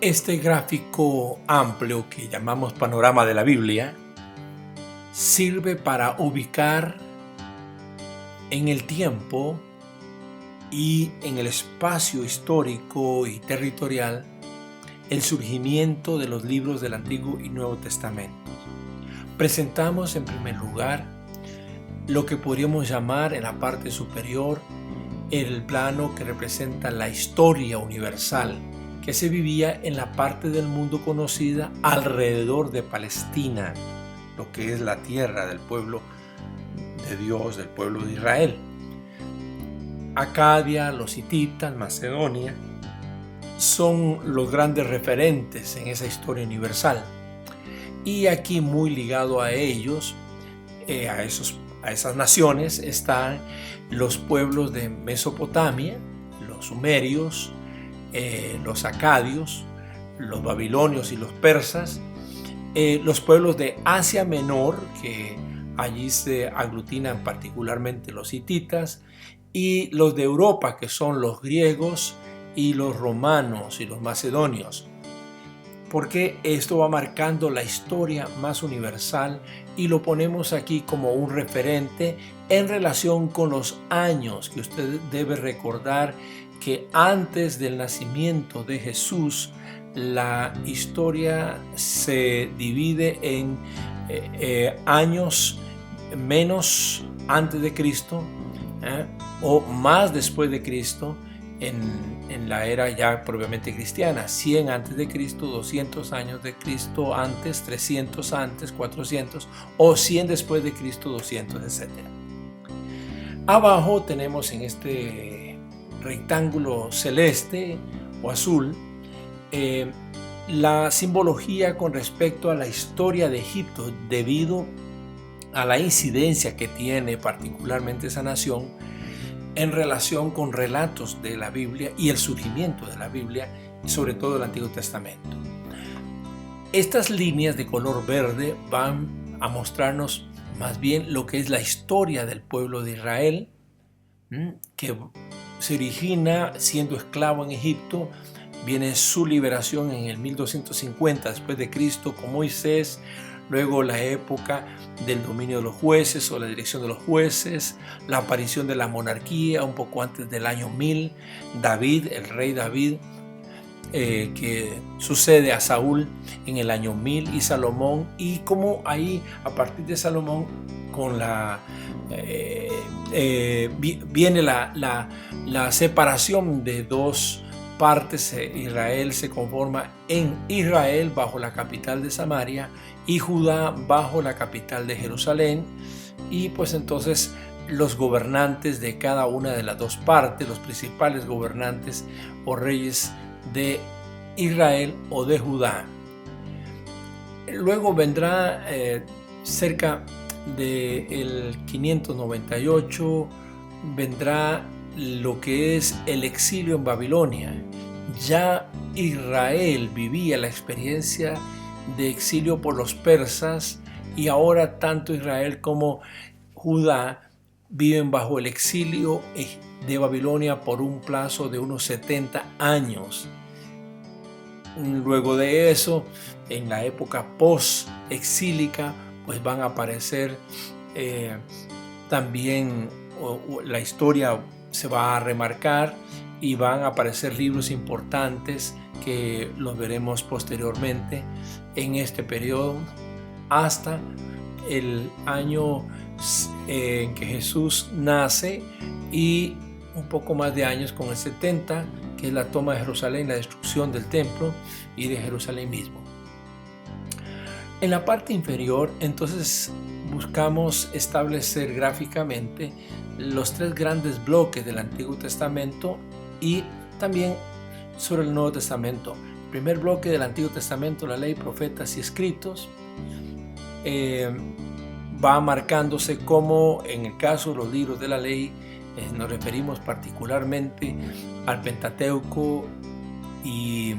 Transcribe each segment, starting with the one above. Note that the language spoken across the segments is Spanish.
Este gráfico amplio que llamamos panorama de la Biblia sirve para ubicar en el tiempo y en el espacio histórico y territorial el surgimiento de los libros del Antiguo y Nuevo Testamento. Presentamos en primer lugar lo que podríamos llamar en la parte superior el plano que representa la historia universal que se vivía en la parte del mundo conocida alrededor de Palestina, lo que es la tierra del pueblo de Dios, del pueblo de Israel. Acadia, los hititas, Macedonia, son los grandes referentes en esa historia universal. Y aquí muy ligado a ellos, a esas naciones, están los pueblos de Mesopotamia, los sumerios, los acadios, los babilonios y los persas, los pueblos de Asia Menor, que allí se aglutinan particularmente los hititas, y los de Europa, que son los griegos y los romanos y los macedonios, porque esto va marcando la historia más universal y lo ponemos aquí como un referente en relación con los años que usted debe recordar que antes del nacimiento de Jesús la historia se divide en años menos antes de Cristo o más después de Cristo en la era ya propiamente cristiana, 100 antes de Cristo, 200 años de Cristo antes, 300 antes, 400 o 100 después de Cristo, 200, etc. Abajo tenemos en este rectángulo celeste o azul la simbología con respecto a la historia de Egipto debido a la incidencia que tiene particularmente esa nación en relación con relatos de la Biblia y el surgimiento de la Biblia, sobre todo el Antiguo Testamento. Estas líneas de color verde van a mostrarnos más bien lo que es la historia del pueblo de Israel, que se origina siendo esclavo en Egipto, viene su liberación en el 1250 después de Cristo con Moisés, luego la época del dominio de los jueces o la dirección de los jueces, la aparición de la monarquía un poco antes del año 1000, David, el rey David, que sucede a Saúl en el año 1000 y Salomón, y como ahí a partir de Salomón con viene la separación de dos partes. Israel se conforma en Israel bajo la capital de Samaria y Judá bajo la capital de Jerusalén, y pues entonces los gobernantes de cada una de las dos partes, los principales gobernantes o reyes de Israel o de Judá. Luego vendrá cerca del 598 vendrá lo que es el exilio en Babilonia. Ya Israel vivía la experiencia de exilio por los persas y ahora tanto Israel como Judá viven bajo el exilio de Babilonia por un plazo de unos 70 años. Luego de eso, en la época post-exílica, pues van a aparecer también la historia se va a remarcar y van a aparecer libros importantes que los veremos posteriormente en este periodo hasta el año en que Jesús nace y un poco más de años con el 70, que es la toma de Jerusalén, la destrucción del templo y de Jerusalén mismo. En la parte inferior, entonces, buscamos establecer gráficamente los tres grandes bloques del Antiguo Testamento y también sobre el Nuevo Testamento. El primer bloque del Antiguo Testamento, la ley, profetas y escritos, va marcándose como en el caso de los libros de la ley nos referimos particularmente al Pentateuco y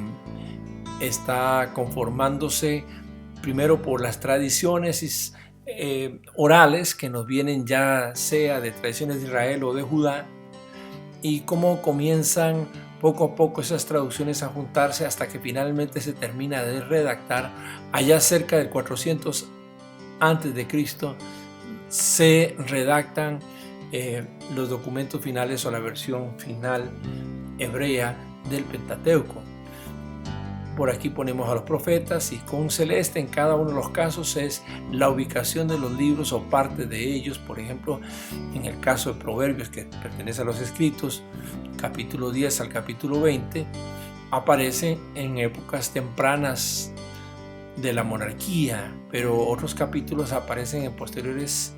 está conformándose primero por las tradiciones orales que nos vienen ya sea de tradiciones de Israel o de Judá, y cómo comienzan poco a poco esas traducciones a juntarse hasta que finalmente se termina de redactar. Allá cerca del 400 antes de Cristo se redactan los documentos finales o la versión final hebrea del Pentateuco. Por aquí ponemos a los profetas, y con celeste en cada uno de los casos es la ubicación de los libros o parte de ellos. Por ejemplo, en el caso de Proverbios, que pertenece a los escritos, capítulo 10 al capítulo 20, aparecen en épocas tempranas de la monarquía, pero otros capítulos aparecen en posteriores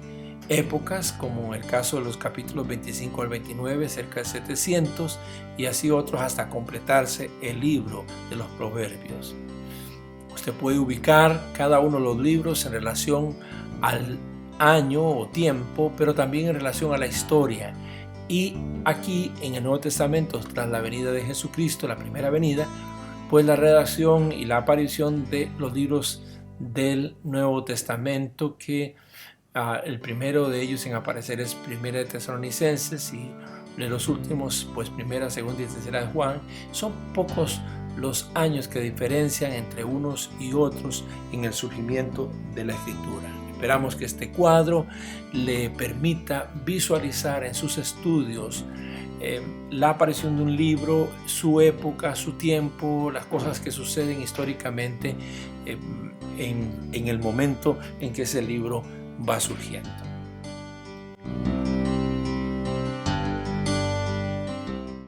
épocas, como en el caso de los capítulos 25 al 29, cerca de 700, y así otros hasta completarse el libro de los Proverbios. Usted puede ubicar cada uno de los libros en relación al año o tiempo, pero también en relación a la historia. Y aquí en el Nuevo Testamento, tras la venida de Jesucristo, la primera venida, pues la redacción y la aparición de los libros del Nuevo Testamento, que el primero de ellos en aparecer es Primera de Tesalonicenses, y de los últimos, pues Primera, Segunda y Tercera de Juan. Son pocos los años que diferencian entre unos y otros en el surgimiento de la Escritura. Esperamos que este cuadro le permita visualizar en sus estudios la aparición de un libro, su época, su tiempo, las cosas que suceden históricamente en el momento en que ese libro va surgiendo.